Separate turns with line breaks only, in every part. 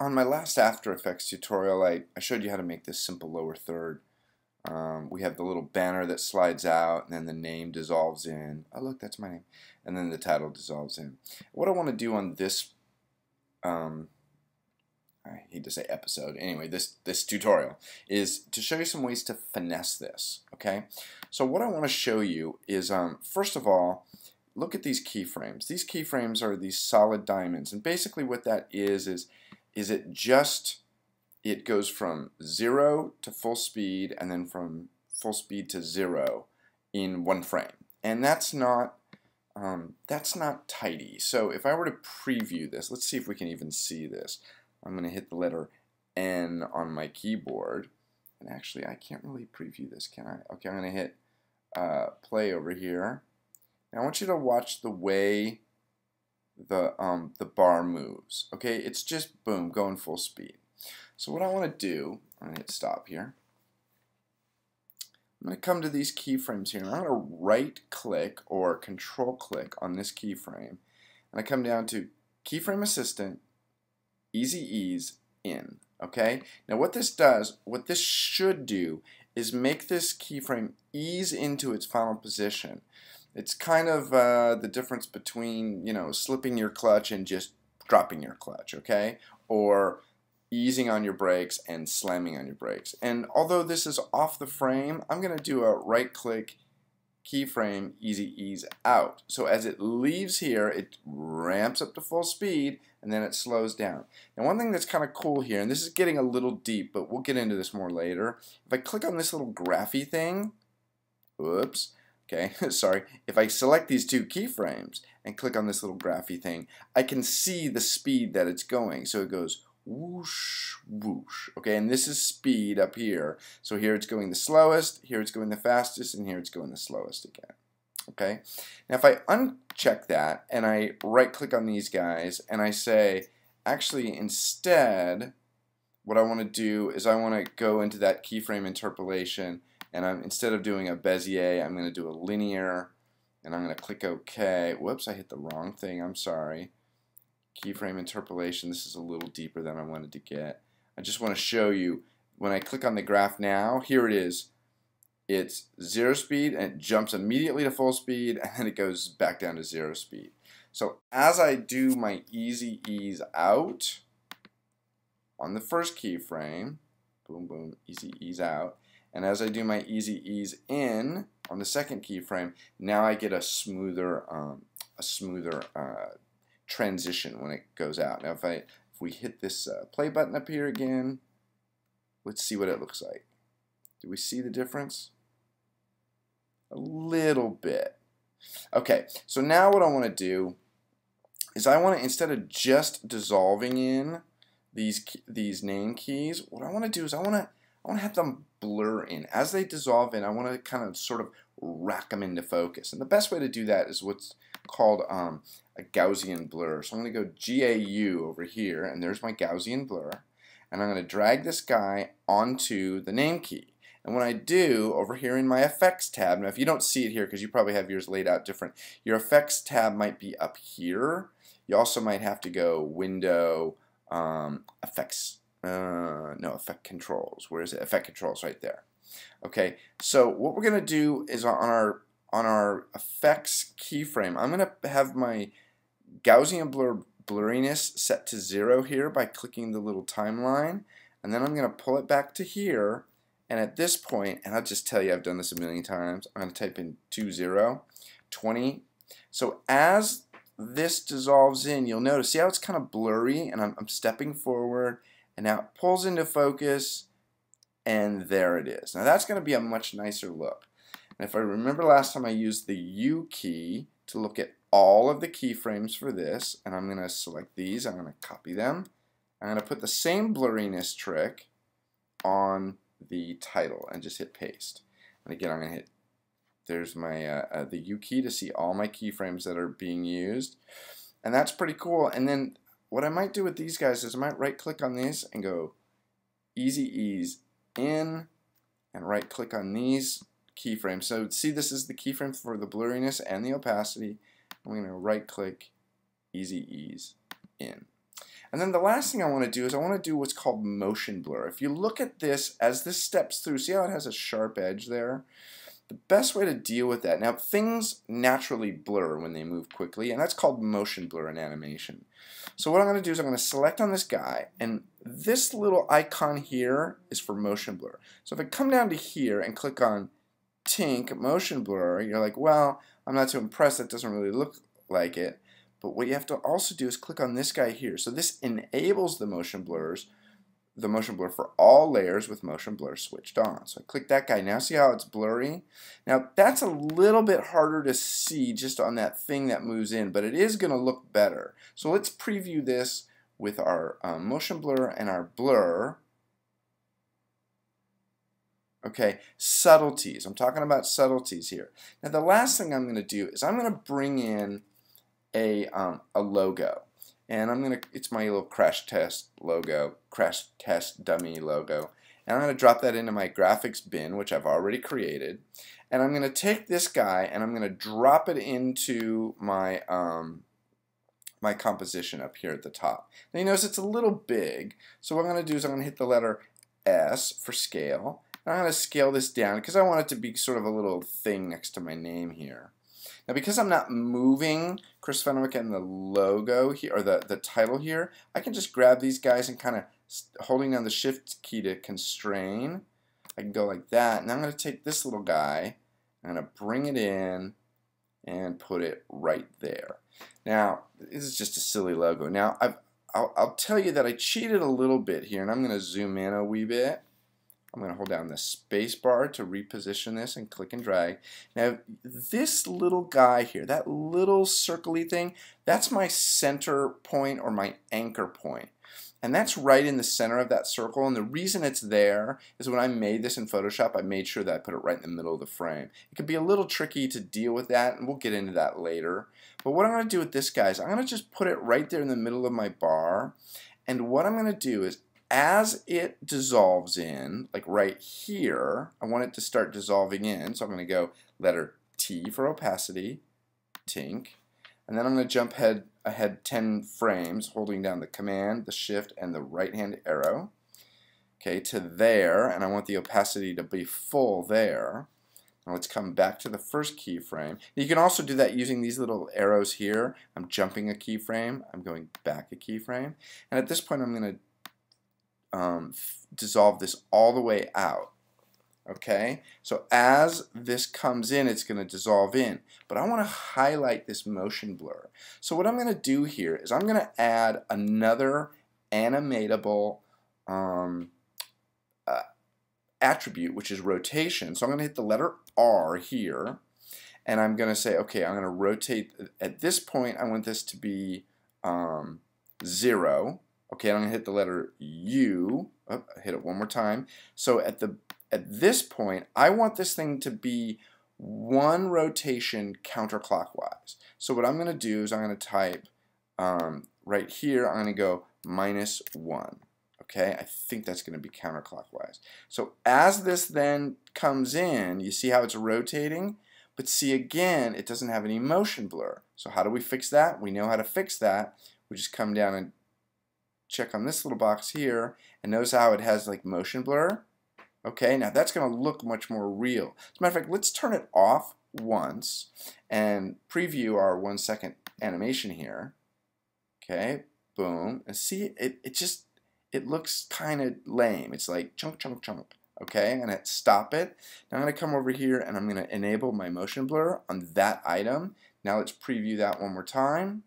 On my last After Effects tutorial, I showed you how to make this simple lower third. We have the little banner that slides out, and then the name dissolves in. Oh, look, that's my name. And then the title dissolves in. What I want to do on this, I hate to say episode, anyway, this tutorial, is to show you some ways to finesse this, okay? So what I want to show you is, first of all, look at these keyframes. These keyframes are these solid diamonds, and basically what that is it goes from 0 to full speed and then from full speed to 0 in one frame. And that's not tidy. So if I were to preview this, let's see if we can even see this. I'm going to hit the letter N on my keyboard. And actually, I can't really preview this, can I? Okay, I'm going to hit play over here. Now I want you to watch the way the bar moves. Okay, it's just boom, going full speed. So what I want to do, I'm going to hit stop here. I'm going to come to these keyframes here, and I'm going to right click or control click on this keyframe, and I come down to keyframe assistant, easy ease in. Okay, now what this does, what this should do, is make this keyframe ease into its final position. It's kind of the difference between, you know, slipping your clutch and just dropping your clutch, okay? Or easing on your brakes and slamming on your brakes. And although this is off the frame, I'm going to do a right-click keyframe easy ease out. So as it leaves here, it ramps up to full speed and then it slows down. Now one thing that's kind of cool here, and this is getting a little deep, but we'll get into this more later. If I click on this little graphy thing, whoops, okay, sorry, if I select these two keyframes and click on this little graphy thing, I can see the speed that it's going. So it goes whoosh, whoosh, okay, and this is speed up here. So here it's going the slowest, here it's going the fastest, and here it's going the slowest again. Okay, now if I uncheck that and I right click on these guys and I say, actually instead, what I want to do is I want to go into that keyframe interpolation, and instead of doing a Bezier, I'm going to do a linear, and I'm going to click OK. Whoops, I hit the wrong thing, I'm sorry. Keyframe interpolation, this is a little deeper than I wanted to get. I just want to show you, when I click on the graph now, here it is. It's 0 speed, and it jumps immediately to full speed, and then it goes back down to 0 speed. So as I do my easy ease out on the first keyframe, boom, boom, easy ease out, and as I do my easy ease in on the second keyframe, now I get a smoother transition when it goes out. Now if we hit this play button up here again, let's see what it looks like. Do we see the difference? A little bit. Okay, so now what I want to do is I want to, instead of just dissolving in these name keys, what I want to do is I want to have them blur in. As they dissolve in, I want to kind of sort of rack them into focus. And the best way to do that is what's called a Gaussian blur. So I'm going to go GAU over here, and there's my Gaussian blur. And I'm going to drag this guy onto the name key. And when I do, over here in my effects tab, now if you don't see it here because you probably have yours laid out different, your effects tab might be up here. You also might have to go window, effects, no, effect controls. Where is it? Effect controls right there. Okay, so what we're going to do is on our effects keyframe, I'm going to have my Gaussian blurriness set to 0 here by clicking the little timeline, and then I'm going to pull it back to here. And at this point, and I'll just tell you, I've done this a million times, I'm going to type in 20. So as this dissolves in, you'll notice, see how it's kind of blurry, and I'm stepping forward, and now it pulls into focus, and there it is. Now that's going to be a much nicer look. And if I remember last time I used the U key to look at all of the keyframes for this, and I'm going to select these, I'm going to copy them, I'm going to put the same blurriness trick on the title and just hit paste. And again, I'm going to hit, there's my the U key to see all my keyframes that are being used, and that's pretty cool. And then what I might do with these guys is I might right click on these and go easy ease in, and right click on these keyframes. So see, this is the keyframe for the blurriness and the opacity. I'm going to right click easy ease in. And then the last thing I want to do is I want to do what's called motion blur. If you look at this, as this steps through, see how it has a sharp edge there? The best way to deal with that, now things naturally blur when they move quickly, and that's called motion blur in animation. So what I'm going to do is I'm going to select on this guy, and this little icon here is for motion blur. So if I come down to here and click on Tink motion blur, you're like, well, I'm not too impressed, that doesn't really look like it. But what you have to also do is click on this guy here. So this enables the motion blur for all layers with motion blur switched on. So I click that guy. Now see how it's blurry? Now that's a little bit harder to see just on that thing that moves in, but it is going to look better. So let's preview this with our motion blur and our blur. Okay, subtleties. I'm talking about subtleties here. Now the last thing I'm going to do is I'm going to bring in a logo, and it's my little crash test logo, crash test dummy logo, and I'm going to drop that into my graphics bin, which I've already created, and I'm going to take this guy and I'm going to drop it into my my composition up here at the top. Now you notice it's a little big, so what I'm going to do is I'm going to hit the letter S for scale, and I'm going to scale this down because I want it to be sort of a little thing next to my name here. Now because I'm not moving Chris Fenwick and the logo here, or the title here, I can just grab these guys and kind of holding down the shift key to constrain. I can go like that, and I'm going to take this little guy, I'm going to bring it in and put it right there. Now this is just a silly logo. Now I'll tell you that I cheated a little bit here, and I'm going to zoom in a wee bit. I'm going to hold down the space bar to reposition this and click and drag. Now this little guy here, that little circly thing, that's my center point or my anchor point. And that's right in the center of that circle, and the reason it's there is when I made this in Photoshop, I made sure that I put it right in the middle of the frame. It can be a little tricky to deal with that, and we'll get into that later. But what I'm going to do with this guy is I'm going to just put it right there in the middle of my bar, and what I'm going to do is as it dissolves in, like right here, I want it to start dissolving in, so I'm going to go letter T for opacity, tink, and then I'm going to jump ahead 10 frames, holding down the command, the shift, and the right-hand arrow, okay, to there, and I want the opacity to be full there. Now let's come back to the first keyframe. You can also do that using these little arrows here. I'm jumping a keyframe, I'm going back a keyframe, and at this point I'm going to dissolve this all the way out. Okay, so as this comes in, it's going to dissolve in, but I want to highlight this motion blur. So what I'm going to do here is I'm going to add another animatable attribute, which is rotation. So I'm going to hit the letter R here, and I'm going to say, okay, I'm going to rotate. At this point, I want this to be 0. Okay, I'm going to hit the letter U. Oh, hit it one more time. So at this point, I want this thing to be one rotation counterclockwise. So what I'm going to do is I'm going to type right here, I'm going to go -1. Okay, I think that's going to be counterclockwise. So as this then comes in, you see how it's rotating? But see again, it doesn't have any motion blur. So how do we fix that? We know how to fix that. We just come down and check on this little box here, and notice how it has like motion blur. Okay, now that's going to look much more real. As a matter of fact, let's turn it off once and preview our 1 second animation here. Okay, boom, and see it looks kind of lame. It's like chunk, chunk, chunk. Okay, I'm going to stop it. Now I'm going to come over here and I'm going to enable my motion blur on that item. Now let's preview that one more time.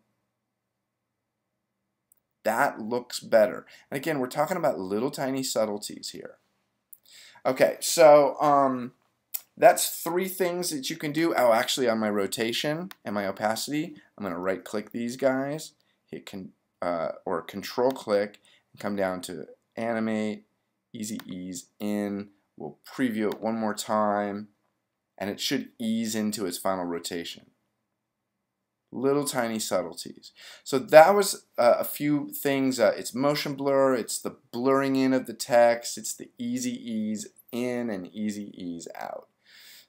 That looks better. And again, we're talking about little tiny subtleties here. Okay, so that's 3 things that you can do. Oh, actually on my rotation and my opacity, I'm going to right click these guys, hit control click, and come down to animate, easy ease in. We'll preview it one more time, and it should ease into its final rotation. Little tiny subtleties. So that was a few things. It's motion blur, it's the blurring in of the text, it's the easy ease in and easy ease out.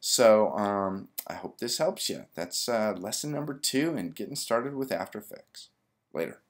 So I hope this helps you. That's lesson number 2 in getting started with After Effects. Later.